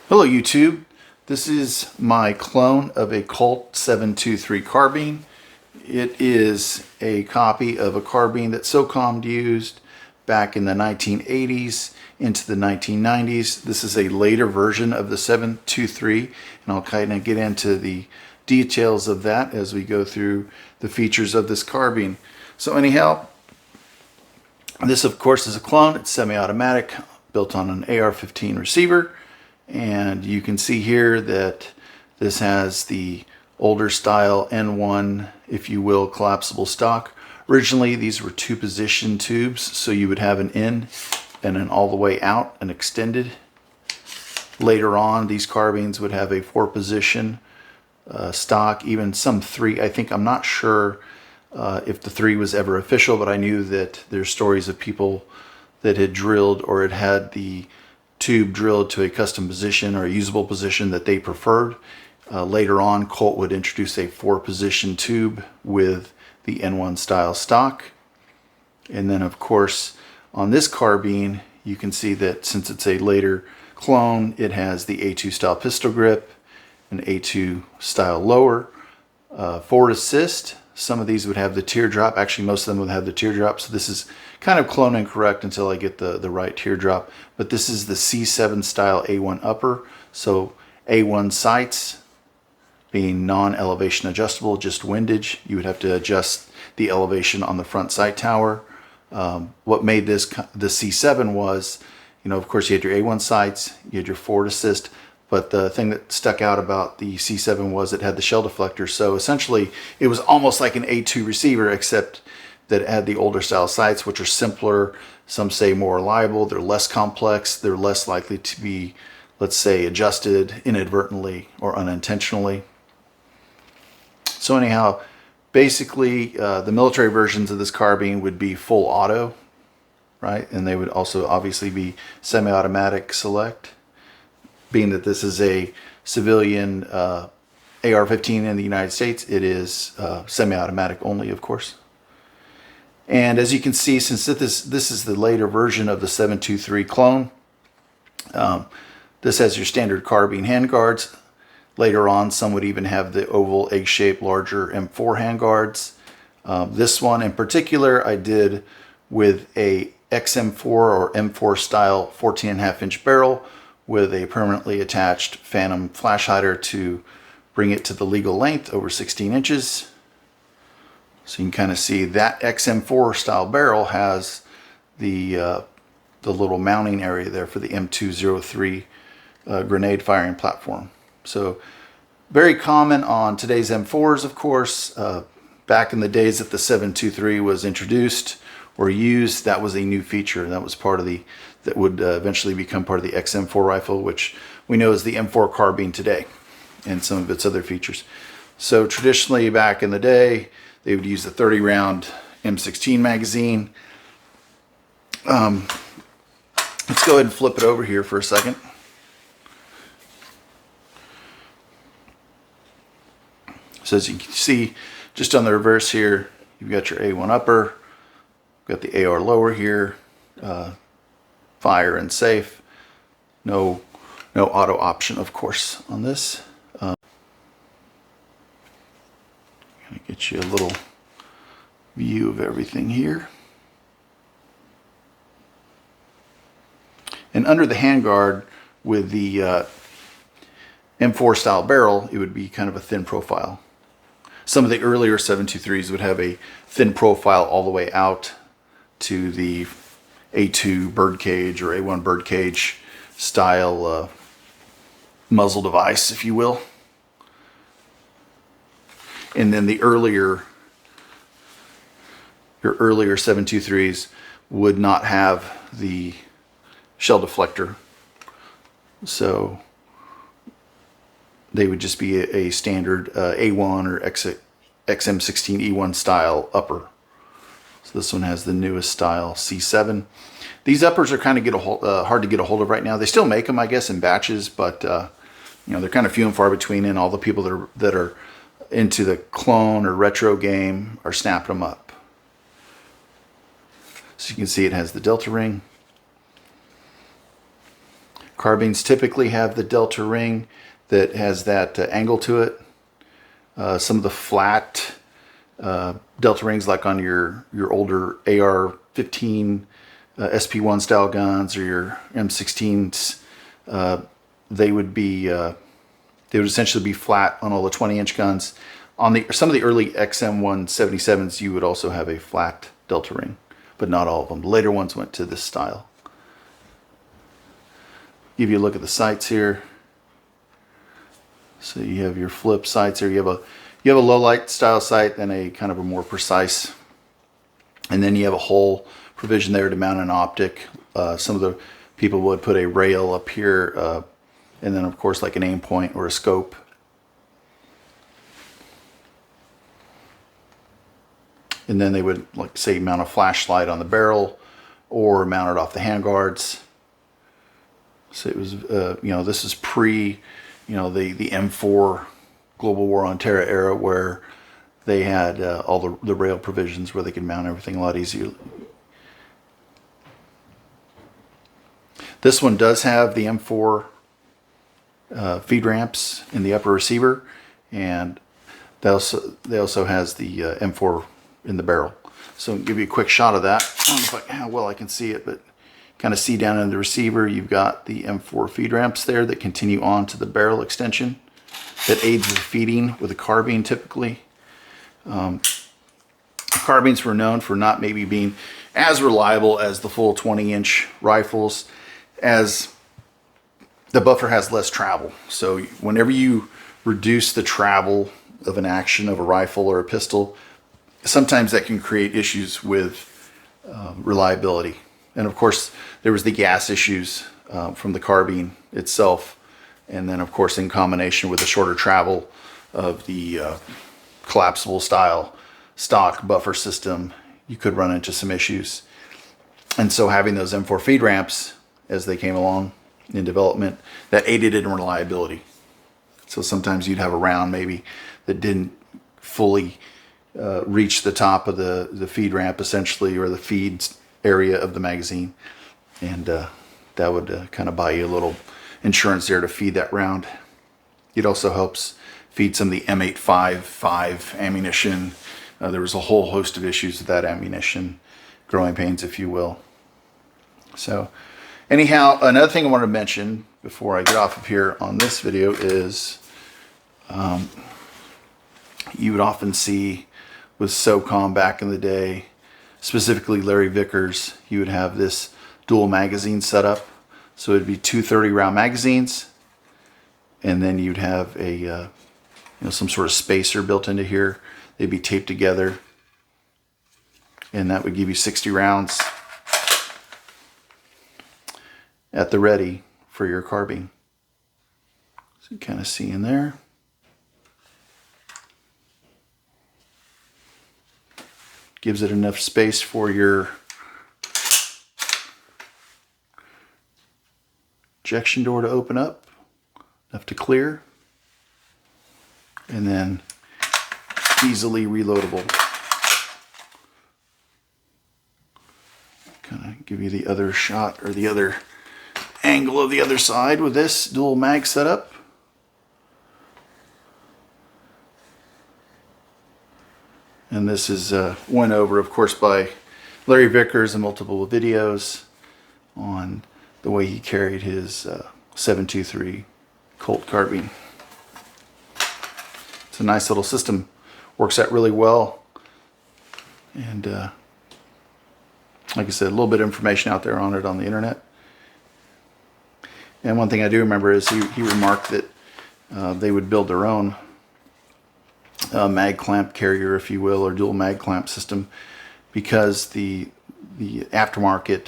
Hello YouTube, this is my clone of a Colt 723 carbine. It is a copy of a carbine that SOCOM used back in the 1980s into the 1990s. This is a later version of the 723, and I'll kind of get into the details of that as we go through the features of this carbine. So anyhow, this of course is a clone. It's semi-automatic, built on an AR15 receiver. And you can see here that this has the older style N1, if you will, collapsible stock. Originally, these were two position tubes, so you would have an in and an all the way out and extended. Later on, these carbines would have a four position stock, even some three. I'm not sure if the three was ever official, but I knew that there's stories of people that had drilled or had the tube drilled to a custom position or a usable position that they preferred. Later on, Colt would introduce a four position tube with the N1 style stock. And then of course on this carbine you can see that since it's a later clone, it has the A2 style pistol grip, an A2 style lower, forward assist. Some of these would have the teardrop. Actually, most of them would have the teardrop. So this is kind of clone incorrect until I get the right teardrop. But this is the C7 style A1 upper. So A1 sights being non-elevation adjustable, just windage. You would have to adjust the elevation on the front sight tower. What made this the C7 was, of course you had your A1 sights, you had your forward assist, but the thing that stuck out about the C7 was it had the shell deflector. So essentially it was almost like an A2 receiver, except that it had the older style sights, which are simpler, some say more reliable, they're less complex, they're less likely to be, let's say, adjusted inadvertently or unintentionally. So anyhow, basically the military versions of this carbine would be full auto, right? And they would also obviously be semi-automatic select. Being that this is a civilian AR-15 in the United States, it is semi-automatic only, of course. And as you can see, since this is the later version of the 723 clone, this has your standard carbine handguards. Later on, some would even have the oval egg-shaped larger M4 handguards. This one in particular, I did with a XM4 or M4 style 14.5-inch barrel, with a permanently attached phantom flash hider to bring it to the legal length over 16 inches. So you can kind of see that XM4 style barrel has the little mounting area there for the M203 grenade firing platform. So very common on today's M4s, of course. Back in the days that the 723 was introduced or used, that was a new feature. That was part of that would eventually become part of the XM4 rifle, which we know is the M4 carbine today, and some of its other features. So traditionally back in the day, they would use the 30-round M16 magazine. Let's go ahead and flip it over here for a second. So as you can see, just on the reverse here, you've got your A1 upper, got the AR lower here, fire and safe. No auto option, of course, on this. Gonna get you a little view of everything here. And under the handguard with the M4 style barrel, it would be kind of a thin profile. Some of the earlier 723s would have a thin profile all the way out to the A2 birdcage or A1 birdcage style muzzle device, if you will. And then your earlier 723s would not have the shell deflector. So they would just be a standard A1 or XM16 E1 style upper. So this one has the newest style C7. These uppers are kind of hard to get a hold of right now. They still make them, I guess, in batches, but they're kind of few and far between, and all the people that are into the clone or retro game are snapping them up. So you can see it has the delta ring. Carbines typically have the delta ring that has that angle to it. Some of the flat delta rings, like on your older AR15 SP1 style guns or your M16s, they would essentially be flat on all the 20-inch guns. On some of the early XM177s, you would also have a flat delta ring, but not all of them. The later ones went to this style. Give you a look at the sights here. So you have your flip sights here. You have a low light style sight and a kind of a more precise. And then you have a hole provision there to mount an optic. Some of the people would put a rail up here, and then of course like an aim point or a scope. And then they would, like, say, mount a flashlight on the barrel or mount it off the handguards. So it was, this is pre, the M4 Global War on Terror era, where they had all the rail provisions where they could mount everything a lot easier. This one does have the M4 feed ramps in the upper receiver, and they also has the M4 in the barrel. So I'll give you a quick shot of that. I don't know how well I can see it, but kind of see down in the receiver, you've got the M4 feed ramps there that continue on to the barrel extension that aids with feeding with a carbine typically. Carbines were known for not maybe being as reliable as the full 20-inch rifles, as the buffer has less travel. So whenever you reduce the travel of an action of a rifle or a pistol, sometimes that can create issues with reliability. And of course, there was the gas issues from the carbine itself. And then of course, in combination with the shorter travel of the collapsible style stock buffer system, you could run into some issues. And so having those M4 feed ramps as they came along in development, that aided in reliability. So sometimes you'd have a round maybe that didn't fully reach the top of the feed ramp essentially, or the feed area of the magazine, and that would kind of buy you a little insurance there to feed that round. It also helps feed some of the M855 ammunition. There was a whole host of issues with that ammunition, growing pains if you will. So anyhow, another thing I wanted to mention before I get off of here on this video is you would often see with SOCOM back in the day, specifically Larry Vickers, you would have this dual magazine setup. So it'd be two 30-round magazines, and then you'd have a some sort of spacer built into here. They'd be taped together, and that would give you 60 rounds at the ready for your carbine. So you kind of see in there. Gives it enough space for your ejection door to open up, enough to clear, and then easily reloadable. Kind of give you the other shot, or the other angle of the other side with this dual mag setup. And this is went over, of course, by Larry Vickers in multiple videos on the way he carried his 723 Colt carbine. It's a nice little system. Works out really well. And like I said, a little bit of information out there on it on the internet. And one thing I do remember is he remarked that they would build their own mag clamp carrier, if you will, or dual mag clamp system, because the aftermarket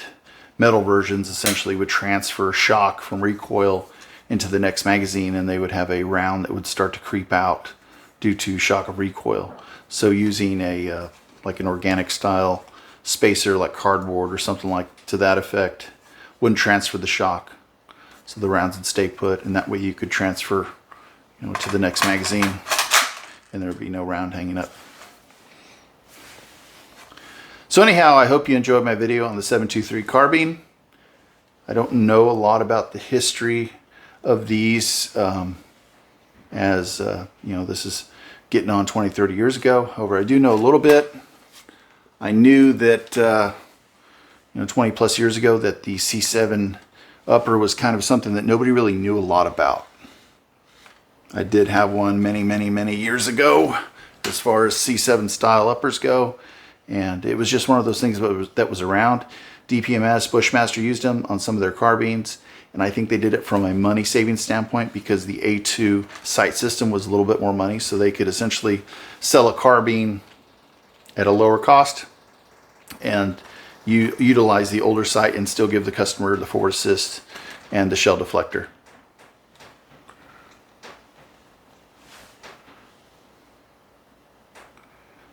metal versions essentially would transfer shock from recoil into the next magazine, and they would have a round that would start to creep out due to shock of recoil. So using a like an organic style spacer like cardboard or something like to that effect wouldn't transfer the shock, so the rounds would stay put, and that way you could transfer to the next magazine and there would be no round hanging up. So anyhow, I hope you enjoyed my video on the 723 carbine. I don't know a lot about the history of these, you know, this is getting on 20, 30 years ago. However, I do know a little bit. I knew that, you know, 20 plus years ago that the C7 upper was kind of something that nobody really knew a lot about. I did have one many years ago as far as C7 style uppers go, and it was just one of those things that was around. DPMS, Bushmaster used them on some of their carbines, and I think they did it from a money saving standpoint because the A2 sight system was a little bit more money, so they could essentially sell a carbine at a lower cost and you utilize the older sight and still give the customer the forward assist and the shell deflector.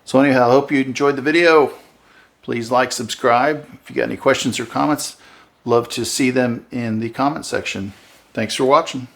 So anyhow, I hope you enjoyed the video. Please like, subscribe. If you got any questions or comments, love to see them in the comment section. Thanks for watching.